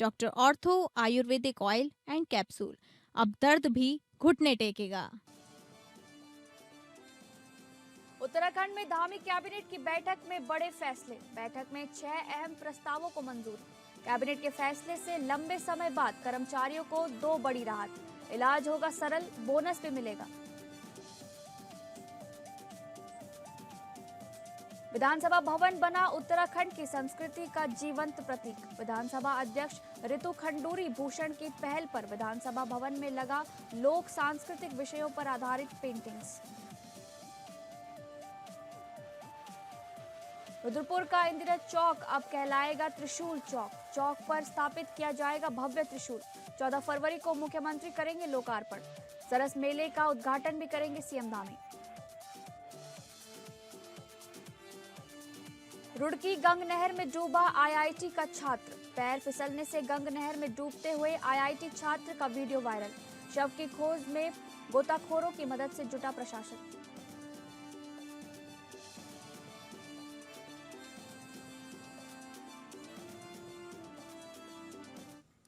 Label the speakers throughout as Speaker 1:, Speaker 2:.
Speaker 1: Doctor ortho Ayurvedic oil and capsule. अब दर्द भी घुटने टेकेगा।
Speaker 2: उत्तराखंड में धामी कैबिनेट की बैठक में बड़े फैसले। बैठक में 6 अहम प्रस्तावों को मंजूरी। कैबिनेट के फैसले से लंबे समय बाद कर्मचारियों को 2 बड़ी राहत। इलाज होगा सरल, बोनस भी मिलेगा। विधानसभा भवन बना उत्तराखंड की संस्कृति का जीवंत प्रतीक। विधानसभा अध्यक्ष ऋतु खंडूरी भूषण की पहल पर विधानसभा भवन में लगा लोक सांस्कृतिक विषयों पर आधारित पेंटिंग्स। रुद्रपुर का इंदिरा चौक अब कहलाएगा त्रिशूल चौक। चौक पर स्थापित किया जाएगा भव्य त्रिशूल। 14 फरवरी को मुख्यमंत्री करेंगे लोकार्पण। सरस मेले का उद्घाटन भी करेंगे सीएम धामी। रुड़की गंग नहर में डूबा आईआईटी का छात्र। पैर फिसलने से गंग नहर में डूबते हुए आईआईटी छात्र का वीडियो वायरल। शव की खोज में गोताखोरों की मदद से जुटा प्रशासन।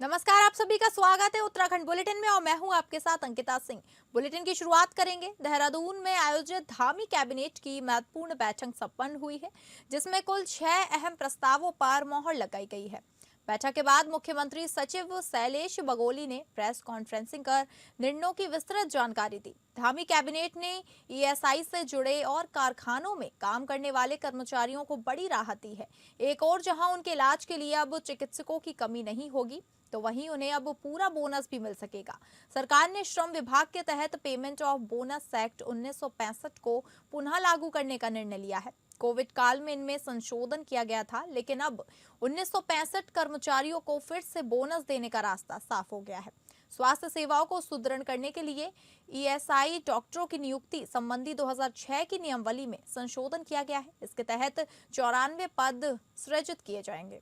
Speaker 3: नमस्कार, आप सभी का स्वागत है उत्तराखंड बुलेटिन में और मैं हूं आपके साथ अंकिता सिंह। बुलेटिन की शुरुआत करेंगे। देहरादून में आयोजित धामी कैबिनेट की महत्वपूर्ण बैठक संपन्न हुई है, जिसमें कुल 6 अहम प्रस्तावों पर मोहर लगाई गई है। बैठक के बाद मुख्यमंत्री सचिव शैलेश बगोली ने प्रेस कॉन्फ्रेंसिंग कर निर्णयों की विस्तृत जानकारी दी। धामी कैबिनेट ने ईएसआई से जुड़े और कारखानों में काम करने वाले कर्मचारियों को बड़ी राहत दी है। एक और जहां उनके इलाज के लिए अब चिकित्सकों की कमी नहीं होगी, तो वहीं उन्हें अब पूरा बोनस भी मिल सकेगा। सरकार ने श्रम विभाग के तहत पेमेंट ऑफ बोनस एक्ट 1965 को पुनः लागू करने का निर्णय लिया है। कोविड काल में इनमें संशोधन किया गया था, लेकिन अब 1965 कर्मचारियों को फिर से बोनस देने का रास्ता साफ हो गया है। स्वास्थ्य सेवाओं को सुदृढ़ करने के लिए ईएसआई डॉक्टरों की नियुक्ति संबंधी 2006 की नियमावली में संशोधन किया गया है। इसके तहत 94 पद सृजित किए जाएंगे,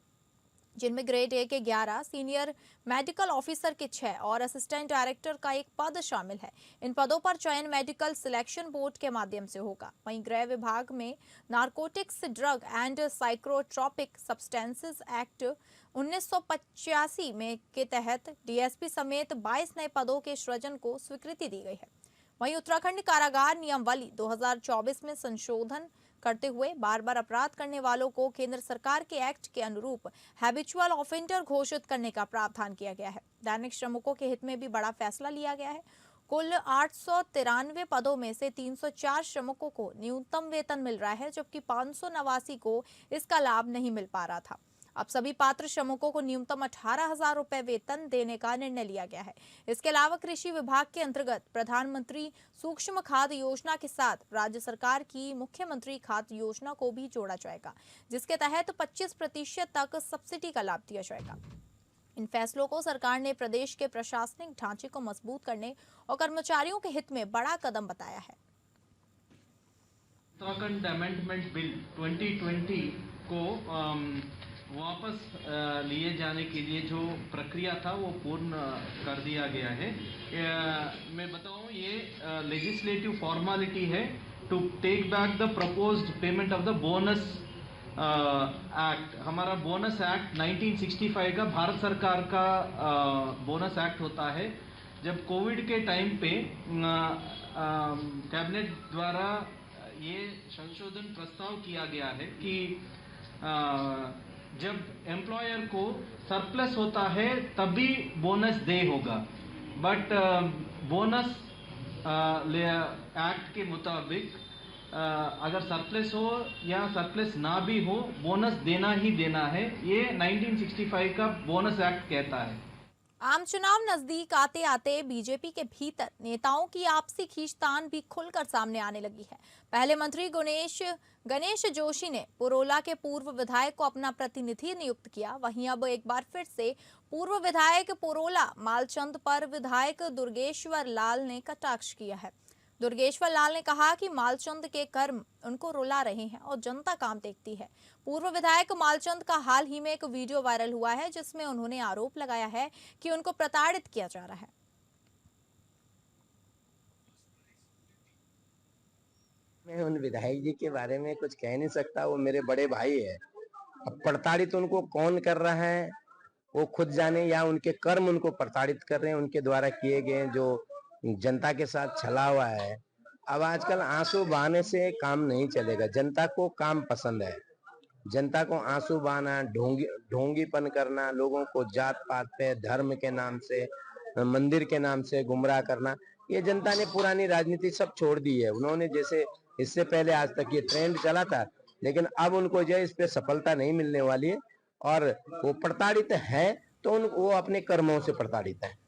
Speaker 3: जिनमें ग्रेड ए के 11, सीनियर मेडिकल ऑफिसर के 6 और असिस्टेंट डायरेक्टर का 1 पद शामिल है। इन पदों पर चयन मेडिकल सिलेक्शन बोर्ड के माध्यम से होगा। वहीं गृह विभाग में narcotics, drug and psychotropic substances act 1985 में के तहत डीएसपी समेत 22 नए पदों के सृजन को स्वीकृति दी गई है। वहीं उत्तराखंड कारागार नियमावली 2024 में संशोधन करते हुए बार बार अपराध करने वालों को केंद्र सरकार के एक्ट के अनुरूप हैबिचुअल ऑफेंडर घोषित करने का प्रावधान किया गया है। दैनिक श्रमिकों के हित में भी बड़ा फैसला लिया गया है। कुल 893 पदों में से 304 श्रमिकों को न्यूनतम वेतन मिल रहा है, जबकि 589 को इसका लाभ नहीं मिल पा रहा था। अब सभी पात्र श्रमिकों को न्यूनतम 18,000 रुपए वेतन देने का निर्णय लिया गया है। इसके अलावा कृषि विभाग के अंतर्गत प्रधानमंत्री सूक्ष्म खाद योजना के साथ राज्य सरकार की मुख्यमंत्री खाद योजना को भी जोड़ा जाएगा, जिसके तहत 25% तक सब्सिडी का लाभ दिया जाएगा। इन फैसलों को सरकार ने प्रदेश के प्रशासनिक ढांचे को मजबूत करने और कर्मचारियों के हित में बड़ा कदम बताया है।
Speaker 4: उत्तराखंड अमेंडमेंट बिल 2020 को वापस लिए जाने के लिए जो प्रक्रिया था वो पूर्ण कर दिया गया है। मैं बताऊं, ये लेजिस्लेटिव फॉर्मेलिटी है to take back the proposed payment of the bonus act. हमारा बोनस एक्ट 1965 का भारत सरकार का बोनस एक्ट होता है। जब कोविड के टाइम पे कैबिनेट द्वारा ये संशोधन प्रस्ताव किया गया है कि जब एम्प्लॉयर को सरप्लस होता है तभी बोनस दे होगा, बट बोनस एक्ट के मुताबिक अगर सरप्लस हो या सरप्लस ना भी हो, बोनस देना ही देना है। ये 1965 का बोनस एक्ट कहता है।
Speaker 3: आम चुनाव नजदीक आते आते बीजेपी के भीतर नेताओं की आपसी खींचतान भी खुलकर सामने आने लगी है। पहले मंत्री गणेश जोशी ने पुरोला के पूर्व विधायक को अपना प्रतिनिधि नियुक्त किया। वहीं अब एक बार फिर से पूर्व विधायक पुरोला मालचंद पर विधायक दुर्गेश्वर लाल ने कटाक्ष किया है। दुर्गेश्वर लाल ने कहा कि मालचंद के कर्म उनको रुला रहे हैं और जनता काम देखती है। पूर्व विधायक मालचंद का हाल ही में एक वीडियो वायरल हुआ है, जिसमें उन्होंने आरोप लगाया है कि उनको प्रताड़ित किया जा रहा है।
Speaker 5: मैं उन विधायक जी के बारे में कुछ कह नहीं सकता, वो मेरे बड़े भाई है। अब प्रताड़ित उनको कौन कर रहा है वो खुद जाने या उनके कर्म उनको प्रताड़ित कर रहे हैं, उनके द्वारा किए गए जो जनता के साथ छला हुआ है। अब आजकल आंसू बहाने से काम नहीं चलेगा, जनता को काम पसंद है। जनता को आंसू बहाना, ढोंगीपन करना, लोगों को जात पात पे धर्म के नाम से, मंदिर के नाम से गुमराह करना, ये जनता ने पुरानी राजनीति सब छोड़ दी है। उन्होंने जैसे इससे पहले आज तक ये ट्रेंड चला था, लेकिन अब उनको जो है इस पे सफलता नहीं मिलने वाली है और वो प्रताड़ित है तो वो अपने कर्मों से प्रताड़ित है।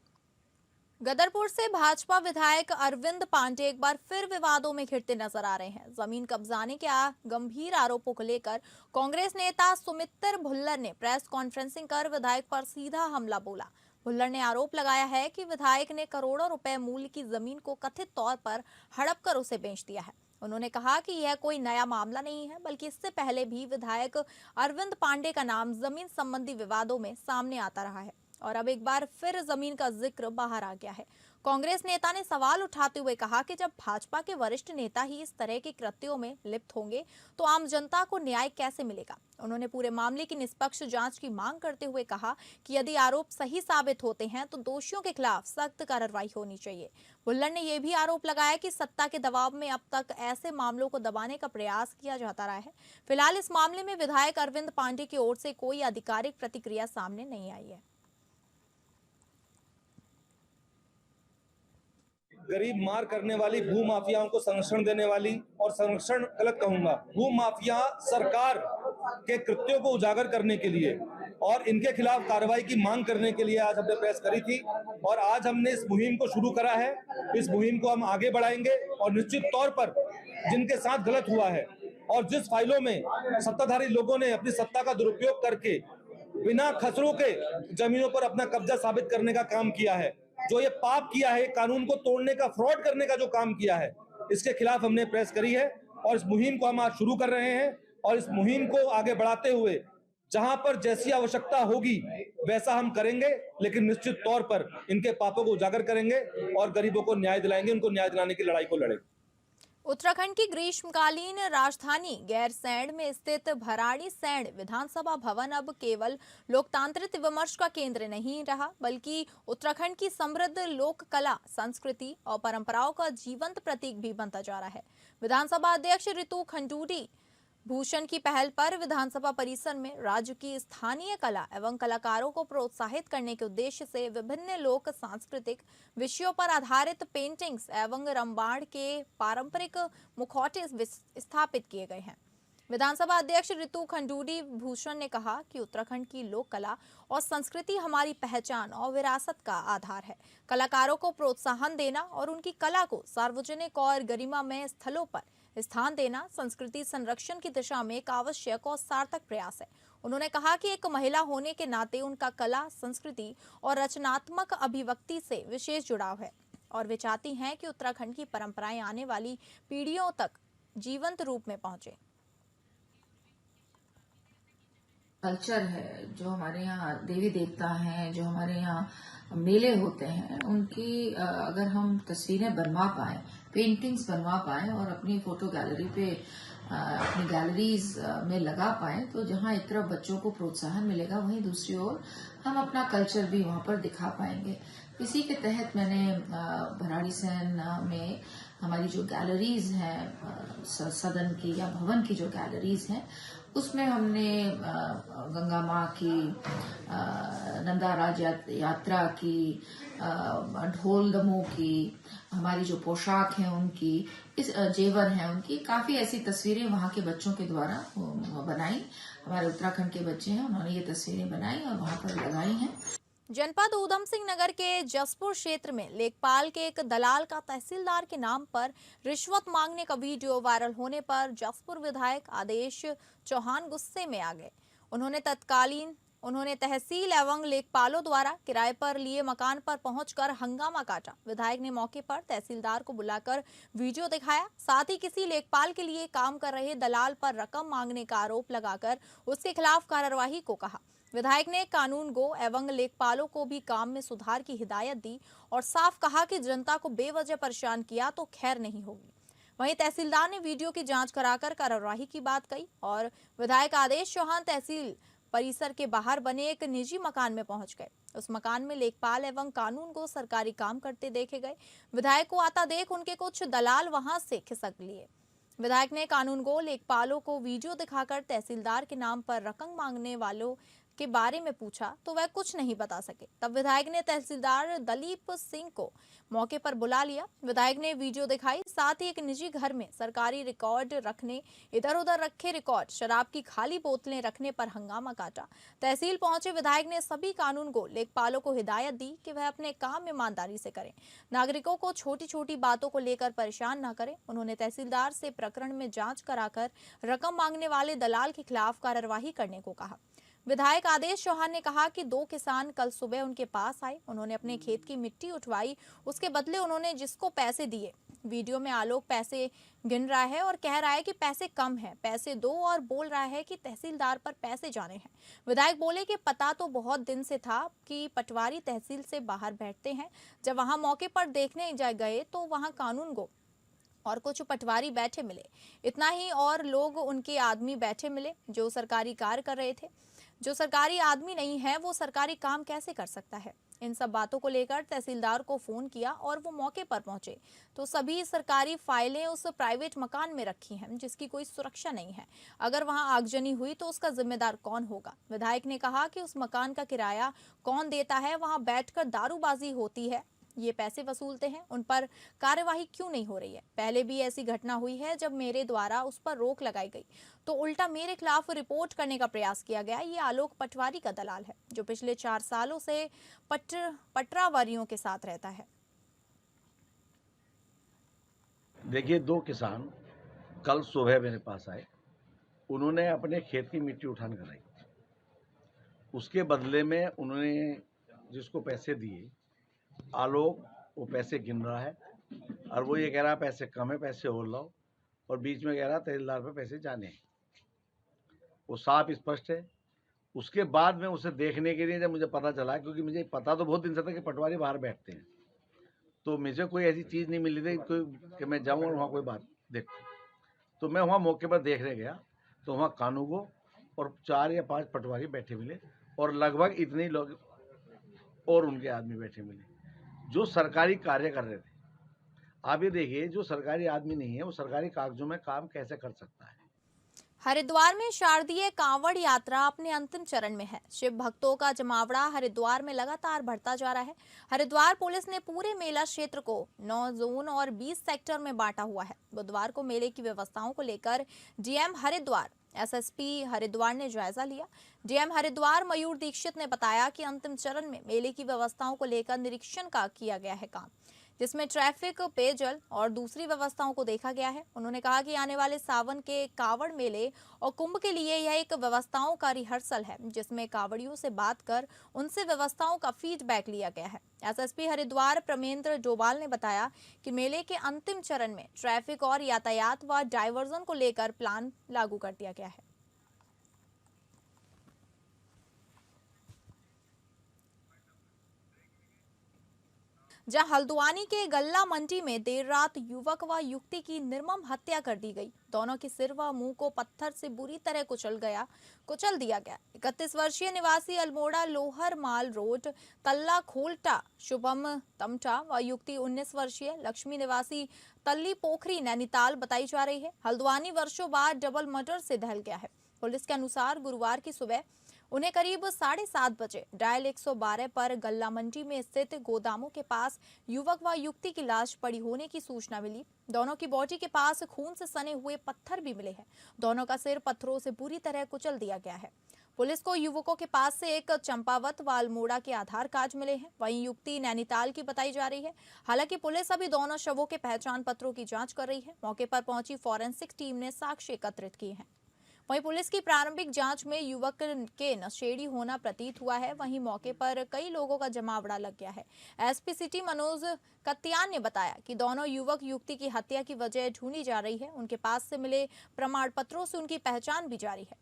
Speaker 3: गदरपुर से भाजपा विधायक अरविंद पांडे एक बार फिर विवादों में घिरते नजर आ रहे हैं। जमीन कब्जाने के गंभीर आरोपों को लेकर कांग्रेस नेता सुमित्र भुल्लर ने प्रेस कॉन्फ्रेंसिंग कर विधायक पर सीधा हमला बोला। भुल्लर ने आरोप लगाया है कि विधायक ने करोड़ों रुपए मूल्य की जमीन को कथित तौर पर हड़प कर उसे बेच दिया है। उन्होंने कहा कि यह कोई नया मामला नहीं है, बल्कि इससे पहले भी विधायक अरविंद पांडे का नाम जमीन संबंधी विवादों में सामने आता रहा है और अब एक बार फिर जमीन का जिक्र बाहर आ गया है। कांग्रेस नेता ने सवाल उठाते हुए कहा कि जब भाजपा के वरिष्ठ नेता ही इस तरह के कृत्यों में लिप्त होंगे तो आम जनता को न्याय कैसे मिलेगा। उन्होंने पूरे मामले की निष्पक्ष जांच की मांग करते हुए कहा कि यदि आरोप सही साबित होते हैं तो दोषियों के खिलाफ सख्त कार्रवाई होनी चाहिए। भुल्लर ने यह भी आरोप लगाया कि सत्ता के दबाव में अब तक ऐसे मामलों को दबाने का प्रयास किया जाता रहा है। फिलहाल इस मामले में विधायक अरविंद पांडे की ओर से कोई आधिकारिक प्रतिक्रिया सामने नहीं आई है।
Speaker 6: गरीब मार करने वाली भू माफियाओं को संरक्षण देने वाली, और संरक्षण गलत कहूंगा, भू माफिया सरकार के कृत्यों को उजागर करने के लिए और इनके खिलाफ कार्रवाई की मांग करने के लिए आज हमने प्रेस करी थी और आज हमने इस मुहिम को शुरू करा है। इस मुहिम को हम आगे बढ़ाएंगे और निश्चित तौर पर जिनके साथ गलत हुआ है और जिस फाइलों में सत्ताधारी लोगों ने अपनी सत्ता का दुरुपयोग करके बिना खसरों के जमीनों पर अपना कब्जा साबित करने का काम किया है, जो ये पाप किया है, कानून को तोड़ने का, फ्रॉड करने का जो काम किया है, इसके खिलाफ हमने प्रेस करी है और इस मुहिम को हम आज शुरू कर रहे हैं और इस मुहिम को आगे बढ़ाते हुए जहां पर जैसी आवश्यकता होगी वैसा हम करेंगे, लेकिन निश्चित तौर पर इनके पापों को उजागर करेंगे और गरीबों को न्याय दिलाएंगे, उनको न्याय दिलाने की लड़ाई को लड़ेंगे।
Speaker 3: उत्तराखंड की ग्रीष्मकालीन राजधानी गैरसैंण में स्थित भराड़ीसैंण विधानसभा भवन अब केवल लोकतांत्रिक विमर्श का केंद्र नहीं रहा, बल्कि उत्तराखंड की समृद्ध लोक कला, संस्कृति और परंपराओं का जीवंत प्रतीक भी बनता जा रहा है। विधानसभा अध्यक्ष ऋतु खंडूड़ी भूषण की पहल पर विधानसभा परिसर में राज्य की स्थानीय कला एवं कलाकारों को प्रोत्साहित करने के उद्देश्य से विभिन्न लोक सांस्कृतिक विषयों पर आधारित पेंटिंग्स एवं रामबाण के पारंपरिक मुखौटे स्थापित किए गए हैं। विधानसभा अध्यक्ष ऋतु खंडूड़ी भूषण ने कहा कि उत्तराखंड की लोक कला और संस्कृति हमारी पहचान और विरासत का आधार है। कलाकारों को प्रोत्साहन देना और उनकी कला को सार्वजनिक और गरिमामय स्थलों पर स्थान देना संस्कृति संरक्षण की दिशा में एक आवश्यक और सार्थक प्रयास है। उन्होंने कहा कि एक महिला होने के नाते उनका कला, संस्कृति और रचनात्मक अभिव्यक्ति से विशेष जुड़ाव है और वे चाहती हैं कि उत्तराखंड की परंपराएं आने वाली पीढ़ियों तक जीवंत रूप में पहुंचे।
Speaker 7: कल्चर है, जो हमारे यहाँ देवी देवता हैं, जो हमारे यहाँ मेले होते हैं, उनकी अगर हम तस्वीरें बनवा पाए, पेंटिंग्स बनवा पाए और अपनी फोटो गैलरी पे अपनी गैलरीज में लगा पाए, तो जहाँ एक तरफ बच्चों को प्रोत्साहन मिलेगा, वहीं दूसरी ओर हम अपना कल्चर भी वहाँ पर दिखा पाएंगे। इसी के तहत मैंने भराड़ीसैंण में हमारी जो गैलरीज हैं, सदन की या भवन की जो गैलरीज हैं, उसमें हमने गंगा माँ की, नंदा राज यात्रा की, ढोल दमोह की, हमारी जो पोशाक है उनकी, इस जेवर हैं उनकी, काफी ऐसी तस्वीरें वहाँ के बच्चों के द्वारा बनाई। हमारे उत्तराखंड के बच्चे हैं, उन्होंने ये तस्वीरें बनाई और वहाँ पर लगाई हैं।
Speaker 3: जनपद ऊधम सिंह नगर के जसपुर क्षेत्र में लेखपाल के एक दलाल का तहसीलदार के नाम पर रिश्वत मांगने का वीडियो वायरल होने पर जसपुर विधायक आदेश चौहान गुस्से में आ गए। उन्होंने तहसील एवं लेखपालों द्वारा किराए पर लिए मकान पर पहुंचकर हंगामा काटा। विधायक ने मौके पर तहसीलदार को बुलाकर वीडियो दिखाया, साथ ही किसी लेखपाल के लिए काम कर रहे दलाल पर रकम मांगने का आरोप लगाकर उसके खिलाफ कार्रवाई को कहा। विधायक ने कानून गो एवं लेखपालों को भी काम में सुधार की हिदायत दी और साफ कहा कि जनता को बेवजह परेशान किया तो खैर नहीं होगी। वहीं तहसीलदार ने वीडियो की जांच कराकर कार्रवाई की बात कही और विधायक आदेश चौहान तहसील परिसर के बाहर बने एक निजी मकान में पहुंच गए। उस मकान में लेखपाल एवं कानून को सरकारी काम करते देखे गए। विधायक को आता देख उनके कुछ दलाल वहां से खिसक लिए। विधायक ने कानून को लेखपालों को वीडियो दिखाकर तहसीलदार के नाम पर रकम मांगने वालों के बारे में पूछा तो वह कुछ नहीं बता सके। तब विधायक ने तहसीलदार दलीप सिंह को मौके पर बुला लिया। विधायक ने वीडियो दिखाई, साथ ही एक निजी घर में सरकारी रिकॉर्ड रखने, इधर उधर रखे रिकॉर्ड, शराब की खाली बोतलें रखने पर हंगामा काटा। तहसील पहुंचे विधायक ने सभी कानून को लेखपालों को हिदायत दी कि वह अपने काम ईमानदारी से करें, नागरिकों को छोटी छोटी बातों को लेकर परेशान न करें। उन्होंने तहसीलदार से प्रकरण में जांच कराकर रकम मांगने वाले दलाल के खिलाफ कार्रवाई करने को कहा। विधायक आदेश चौहान ने कहा कि 2 किसान कल सुबह उनके पास आए। उन्होंने अपने खेत की मिट्टी उठवाई, उसके बदले उन्होंने जिसको पैसे दिए। वीडियो में आलोक पैसे गिन रहा है और कह रहा है कि पैसे कम हैं, पैसे दो, और बोल रहा है कि तहसीलदार पर पैसे जाने हैं। विधायक बोले कि पता तो बहुत दिन से था कि पटवारी तहसील से बाहर बैठते हैं। जब वहां मौके पर देखने गए तो वहां कानून गो और कुछ पटवारी बैठे मिले, इतना ही, और लोग उनके आदमी बैठे मिले जो सरकारी कार्य कर रहे थे। जो सरकारी आदमी नहीं है वो सरकारी काम कैसे कर सकता है। इन सब बातों को लेकर तहसीलदार को फोन किया और वो मौके पर पहुंचे तो सभी सरकारी फाइलें उस प्राइवेट मकान में रखी हैं जिसकी कोई सुरक्षा नहीं है। अगर वहां आगजनी हुई तो उसका जिम्मेदार कौन होगा। विधायक ने कहा कि उस मकान का किराया कौन देता है, वहां बैठकर दारूबाजी होती है, ये पैसे वसूलते हैं, उन पर कार्यवाही क्यों नहीं हो रही है। पहले भी ऐसी घटना हुई है, जब मेरे द्वारा उस पर रोक लगाई गई तो उल्टा मेरे खिलाफ रिपोर्ट करने का प्रयास किया गया। ये आलोक पटवारी का दलाल है जो पिछले 4 सालों से पटरावारियों के साथ रहता है।
Speaker 8: देखिए, 2 किसान कल सुबह मेरे पास आए। उन्होंने अपने खेत की मिट्टी उठान कराई। उसके बदले में उन्होंने जिसको पैसे दिए, आलोक वो पैसे गिन रहा है और वो ये कह रहा है पैसे कम है, पैसे और लाओ, और बीच में कह रहा तहसीलदार पे पैसे जाने हैं। वो साफ स्पष्ट है। उसके बाद में उसे देखने के लिए जब मुझे पता चला, क्योंकि मुझे पता तो बहुत दिन से था कि पटवारी बाहर बैठते हैं, तो मुझे कोई ऐसी चीज़ नहीं मिली थी कि मैं जाऊँ और वहाँ कोई बात देखूँ। तो मैं वहाँ मौके पर देखने गया तो वहाँ कानूगो और 4 या 5 पटवारी बैठे मिले और लगभग इतने ही लोग और उनके आदमी बैठे मिले जो सरकारी कार्य कर रहे थे। आप ये देखिए, जो सरकारी आदमी नहीं है वो सरकारी कागजों में काम कैसे कर सकता है।
Speaker 3: हरिद्वार में शारदीय कांवड़ यात्रा अपने अंतिम चरण में है। शिव भक्तों का जमावड़ा हरिद्वार में लगातार बढ़ता जा रहा है। हरिद्वार पुलिस ने पूरे मेला क्षेत्र को 9 जोन और 20 सेक्टर में बांटा हुआ है। बुधवार को मेले की व्यवस्थाओं को लेकर डीएम हरिद्वार, एसएसपी हरिद्वार ने जायजा लिया। डीएम हरिद्वार मयूर दीक्षित ने बताया कि अंतिम चरण में मेले की व्यवस्थाओं को लेकर निरीक्षण का किया गया है काम, जिसमें ट्रैफिक, पेयजल और दूसरी व्यवस्थाओं को देखा गया है। उन्होंने कहा कि आने वाले सावन के कावड़ मेले और कुंभ के लिए यह एक व्यवस्थाओं का रिहर्सल है, जिसमें कावड़ियों से बात कर उनसे व्यवस्थाओं का फीडबैक लिया गया है। एसएसपी हरिद्वार प्रमेंद्र डोभाल ने बताया कि मेले के अंतिम चरण में ट्रैफिक और यातायात व डायवर्जन को लेकर प्लान लागू कर दिया गया है। जहां हल्द्वानी के गल्ला मंडी में देर रात युवक व युवती की निर्मम हत्या कर दी गई। दोनों के सिर व मुंह को पत्थर से बुरी तरह कुचल दिया गया। 31 वर्षीय निवासी अल्मोड़ा लोहर माल रोड तल्ला खोलटा शुभम तमटा व युवती 19 वर्षीय लक्ष्मी निवासी तल्ली पोखरी नैनीताल बताई जा रही है। हल्द्वानी वर्षों बाद डबल मर्डर से दहल गया है। पुलिस के अनुसार गुरुवार की सुबह उन्हें करीब 7:30 बजे डायल 112 पर गल्ला मंडी में स्थित गोदामों के पास युवक व युवती की लाश पड़ी होने की सूचना मिली। दोनों की बॉडी के पास खून से सने हुए पत्थर भी मिले हैं। दोनों का सिर पत्थरों से बुरी तरह कुचल दिया गया है। पुलिस को युवकों के पास से एक चंपावत व अल्मोड़ा के आधार कार्ड मिले हैं। वहीं युवती नैनीताल की बताई जा रही है। हालांकि पुलिस अभी दोनों शवों के पहचान पत्रों की जांच कर रही है। मौके पर पहुंची फॉरेंसिक टीम ने साक्ष्य एकत्रित किए हैं। वहीं पुलिस की प्रारंभिक जांच में युवक के नशेड़ी होना प्रतीत हुआ है। वहीं मौके पर कई लोगों का जमावड़ा लग गया है। एसपी सिटी मनोज कत्यान ने बताया कि दोनों युवक युवती की हत्या की वजह ढूंढी जा रही है। उनके पास से मिले प्रमाण पत्रों से उनकी पहचान भी जारी है।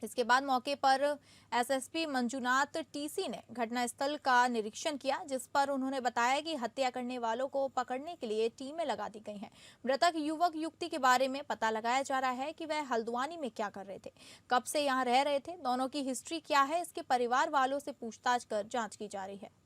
Speaker 3: इसके बाद मौके पर एसएसपी मंजुनाथ टीसी ने घटनास्थल का निरीक्षण किया, जिस पर उन्होंने बताया कि हत्या करने वालों को पकड़ने के लिए टीमें लगा दी गई हैं। मृतक युवक युवती के बारे में पता लगाया जा रहा है कि वह हल्द्वानी में क्या कर रहे थे, कब से यहां रह रहे थे, दोनों की हिस्ट्री क्या है, इसके परिवार वालों से पूछताछ कर जांच की जा रही है।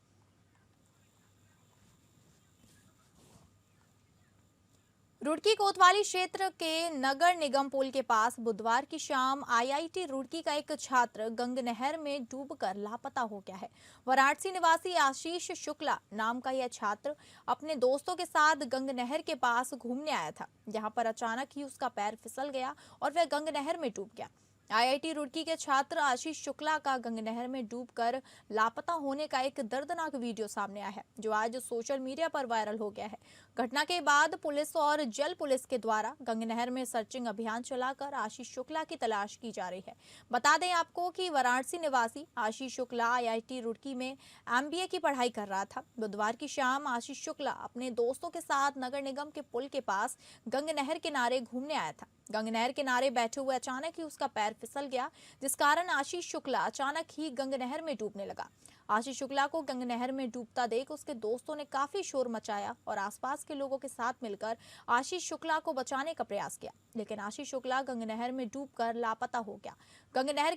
Speaker 3: रुड़की कोतवाली क्षेत्र के नगर निगम पुल के पास बुधवार की शाम आईआईटी रुड़की का एक छात्र गंग नहर में डूबकर लापता हो गया है। वाराणसी निवासी आशीष शुक्ला नाम का यह छात्र अपने दोस्तों के साथ गंग नहर के पास घूमने आया था, जहां पर अचानक ही उसका पैर फिसल गया और वह गंग नहर में डूब गया। आईआईटी रुड़की के छात्र आशीष शुक्ला का गंग नहर में डूबकर लापता होने का एक दर्दनाक वीडियो सामने आया है, जो आज सोशल मीडिया पर वायरल हो गया है। घटना के बाद पुलिस और जल पुलिस के द्वारा गंग नहर में सर्चिंग अभियान चलाकर आशीष शुक्ला की तलाश की जा रही है। बता दें आपको कि वाराणसी निवासी आशीष शुक्ला आईआईटी रुड़की में एमबीए की पढ़ाई कर रहा था। बुधवार की शाम आशीष शुक्ला अपने दोस्तों के साथ नगर निगम के पुल के पास गंग नहर किनारे घूमने आया था। गंग नहर किनारे बैठे हुए अचानक ही उसका पैर फिसल गया, जिस कारण आशीष शुक्ला अचानक ही गंग नहर में डूबने लगा। आशीष शुक्ला को गंग नहर में डूबता देख उसके दोस्तों ने काफी शोर मचाया और आसपास के लोगों के साथ मिलकर आशीष शुक्ला को बचाने का प्रयास किया, लेकिन आशीष शुक्ला गंग नहर में डूबकर लापता हो गया। गंग नहर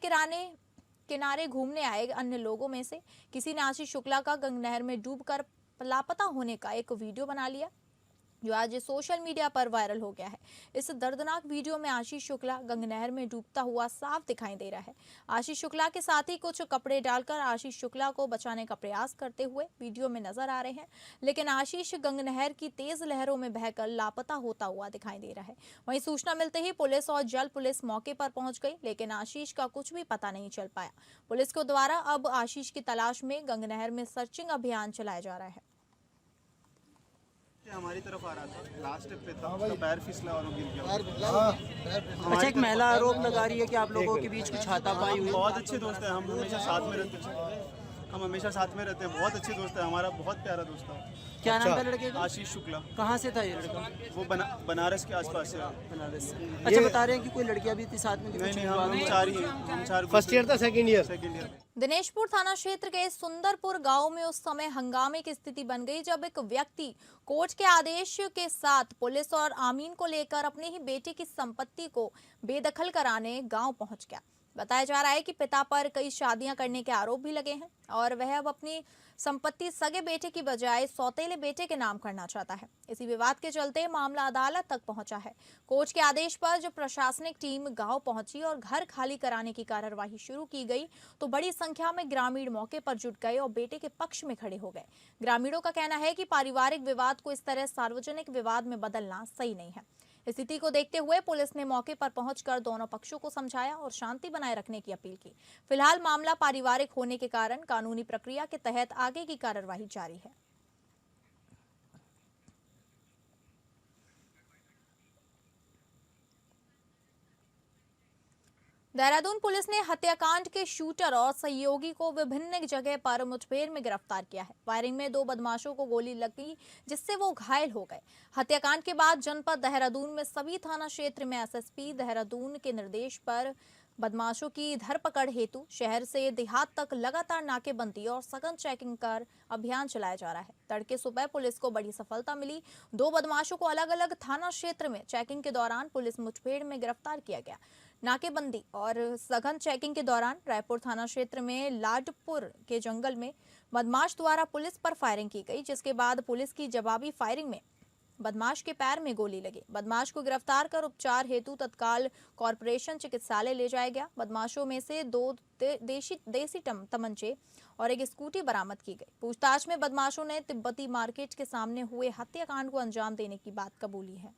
Speaker 3: किनारे घूमने आए अन्य लोगों में से किसी ने आशीष शुक्ला का गंग नहर में डूबकर लापता होने का एक वीडियो बना लिया, जो आज सोशल मीडिया पर वायरल हो गया है। इस दर्दनाक वीडियो में आशीष शुक्ला गंग नहर में डूबता हुआ साफ दिखाई दे रहा है। आशीष शुक्ला के साथ ही कुछ कपड़े डालकर आशीष शुक्ला को बचाने का प्रयास करते हुए वीडियो में नजर आ रहे हैं, लेकिन आशीष गंग नहर की तेज लहरों में बहकर लापता होता हुआ दिखाई दे रहा है। वहीं सूचना मिलते ही पुलिस और जल पुलिस मौके पर पहुंच गई, लेकिन आशीष का कुछ भी पता नहीं चल पाया। पुलिस के द्वारा अब आशीष की तलाश में गंग नहर में सर्चिंग अभियान चलाया जा रहा है।
Speaker 9: हमारी तरफ आ रहा था, लास्ट स्टेप पे था, उसका पैर फिसला और वो गिर गया।
Speaker 10: अच्छा, एक महिला आरोप लगा रही है कि आप लोगों के बीच कुछ हाथापाई हुई।
Speaker 9: बहुत अच्छे दोस्त हैं, हम हमेशा साथ में रहते हैं, बहुत अच्छे दोस्त हैं, हमारा बहुत प्यारा दोस्त है।
Speaker 10: क्या नाम था लड़के का?
Speaker 9: आशीष शुक्ला।
Speaker 10: कहाँ से था ये लड़का?
Speaker 9: वो बनारस के आसपास से।
Speaker 10: बनारस से। अच्छा, बता रहे हैं कि कोई लड़कियां भी थी साथ में?
Speaker 9: नहीं, हम चार ही हैं, हम चार।
Speaker 5: फर्स्ट ईयर था, सेकंड ईयर।
Speaker 3: दिनेशपुर थाना क्षेत्र के सुंदरपुर गांव में उस समय हंगामे की स्थिति बन गई जब एक व्यक्ति कोर्ट के आदेश के साथ पुलिस और आमीन को लेकर अपने ही बेटे की संपत्ति को बेदखल कराने गांव पहुंच गया। बताया जा रहा है कि पिता पर कई शादियां करने के आरोप भी लगे हैं और वह अब अपनी संपत्ति सगे बेटे की बजाय सौतेले बेटे के नाम करना चाहता है। इसी विवाद के चलते मामला अदालत तक पहुंचा है। कोर्ट के आदेश पर जब प्रशासनिक टीम गांव पहुंची और घर खाली कराने की कार्यवाही शुरू की गई, तो बड़ी संख्या में ग्रामीण मौके पर जुट गए और बेटे के पक्ष में खड़े हो गए। ग्रामीणों का कहना है कि पारिवारिक विवाद को इस तरह सार्वजनिक विवाद में बदलना सही नहीं है। स्थिति को देखते हुए पुलिस ने मौके पर पहुंचकर दोनों पक्षों को समझाया और शांति बनाए रखने की अपील की। फिलहाल मामला पारिवारिक होने के कारण कानूनी प्रक्रिया के तहत आगे की कार्यवाही जारी है। देहरादून पुलिस ने हत्याकांड के शूटर और सहयोगी को विभिन्न जगह पर मुठभेड़ में गिरफ्तार किया है। फायरिंग में 2 बदमाशों को गोली लगी, जिससे वो घायल हो गए। हत्याकांड के बाद जनपद देहरादून में सभी थाना क्षेत्र में एसएसपी देहरादून के निर्देश पर बदमाशों की धरपकड़ हेतु शहर से देहात तक लगातार नाकेबंदी और सघन चेकिंग कर अभियान चलाया जा रहा है। तड़के सुबह पुलिस को बड़ी सफलता मिली। 2 बदमाशों को अलग अलग थाना क्षेत्र में चेकिंग के दौरान पुलिस मुठभेड़ में गिरफ्तार किया गया। नाकेबंदी और सघन चेकिंग के दौरान रायपुर थाना क्षेत्र में लाडपुर के जंगल में बदमाश द्वारा पुलिस पर फायरिंग की गई, जिसके बाद पुलिस की जवाबी फायरिंग में बदमाश के पैर में गोली लगी। बदमाश को गिरफ्तार कर उपचार हेतु तत्काल कॉर्पोरेशन चिकित्सालय ले जाया गया। बदमाशों में से 2 देसी तमंचे और एक स्कूटी बरामद की गई। पूछताछ में बदमाशों ने तिब्बती मार्केट के सामने हुए हत्याकांड को अंजाम देने की बात कबूली है।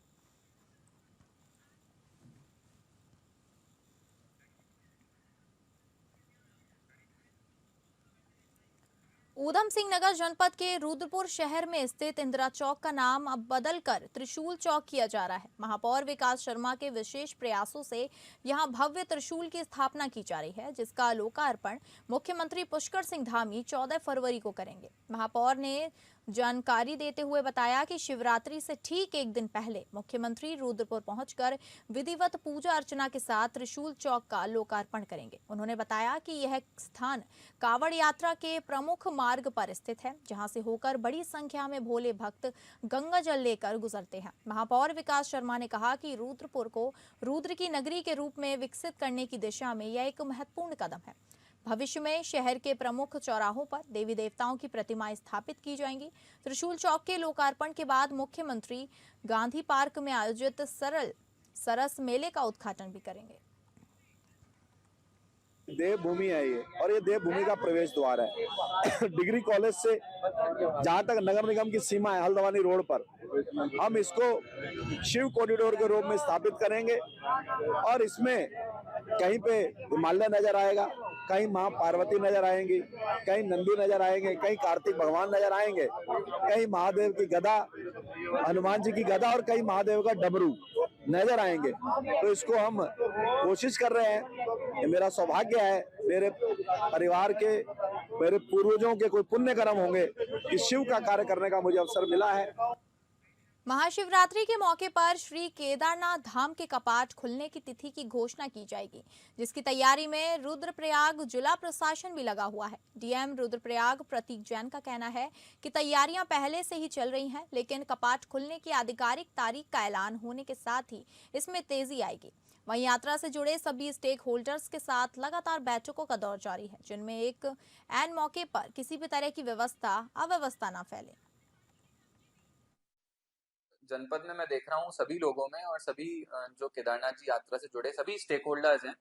Speaker 3: ऊधम सिंह नगर जनपद के रुद्रपुर शहर में स्थित इंदिरा चौक का नाम अब बदलकर त्रिशूल चौक किया जा रहा है। महापौर विकास शर्मा के विशेष प्रयासों से यहां भव्य त्रिशूल की स्थापना की जा रही है, जिसका लोकार्पण मुख्यमंत्री पुष्कर सिंह धामी 14 फरवरी को करेंगे। महापौर ने जानकारी देते हुए बताया कि शिवरात्रि से ठीक एक दिन पहले मुख्यमंत्री रुद्रपुर पहुंचकर विधिवत पूजा अर्चना के साथ त्रिशूल चौक का लोकार्पण करेंगे। उन्होंने बताया कि यह स्थान कावड़ यात्रा के प्रमुख मार्ग पर स्थित है, जहां से होकर बड़ी संख्या में भोले भक्त गंगा जल लेकर गुजरते हैं। महापौर विकास शर्मा ने कहा कि रुद्रपुर को रुद्र की नगरी के रूप में विकसित करने की दिशा में यह एक महत्वपूर्ण कदम है। भविष्य में शहर के प्रमुख चौराहों पर देवी देवताओं की प्रतिमाएं स्थापित की जाएंगी। त्रिशूल चौक के लोकार्पण के बाद मुख्यमंत्री गांधी पार्क में आयोजित सरस मेले का उद्घाटन भी करेंगे।
Speaker 11: देवभूमि है ये, और ये देवभूमि का प्रवेश द्वार है। डिग्री कॉलेज से जहाँ तक नगर निगम की सीमा है हल्द्वानी रोड पर, हम इसको शिव कॉरिडोर के रूप में स्थापित करेंगे और इसमें कहीं पे हिमालय नजर आएगा, कहीं माँ पार्वती नजर आएंगी, कहीं नंदी नजर आएंगे, कहीं कार्तिक भगवान नजर आएंगे, कहीं महादेव की गदा, हनुमान जी की गदा और कहीं महादेव का डमरू नजर आएंगे। तो इसको हम कोशिश कर रहे हैं। ये मेरा सौभाग्य है, मेरे परिवार के, मेरे पूर्वजों के कोई पुण्य कर्म होंगे कि शिव का कार्य करने का मुझे अवसर मिला है।
Speaker 3: महाशिवरात्रि के मौके पर श्री केदारनाथ धाम के कपाट खुलने की तिथि की घोषणा की जाएगी, जिसकी तैयारी में रुद्रप्रयाग जिला प्रशासन भी लगा हुआ है। डीएम रुद्रप्रयाग प्रतीक जैन का कहना है कि तैयारियां पहले से ही चल रही हैं, लेकिन कपाट खुलने की आधिकारिक तारीख का ऐलान होने के साथ ही इसमें तेजी आएगी। वहीं यात्रा से जुड़े सभी स्टेक होल्डर्स के साथ लगातार बैठकों का दौर जारी है, जिनमें एक ऐन मौके पर किसी भी तरह की अव्यवस्था न फैले।
Speaker 12: जनपद में मैं देख रहा हूँ सभी लोगों में और सभी जो केदारनाथ जी यात्रा से जुड़े सभी स्टेक होल्डर्स हैं,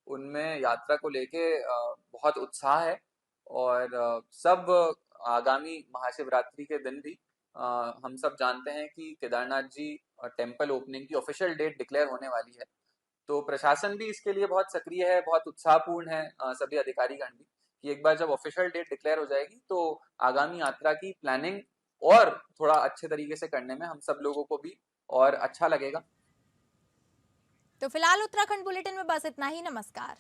Speaker 12: उनमें यात्रा को लेके बहुत उत्साह है और सब आगामी महाशिवरात्रि के दिन भी हम सब जानते हैं कि केदारनाथ जी टेम्पल ओपनिंग की ऑफिशियल डेट डिक्लेयर होने वाली है। तो प्रशासन भी इसके लिए बहुत सक्रिय है, बहुत उत्साहपूर्ण है, सभी अधिकारीगण भी, कि एक बार जब ऑफिशियल डेट डिक्लेयर हो जाएगी तो आगामी यात्रा की प्लानिंग और थोड़ा अच्छे तरीके से करने में हम सब लोगों को भी और अच्छा लगेगा।
Speaker 3: तो फिलहाल उत्तराखंड बुलेटिन में बस इतना ही। नमस्कार।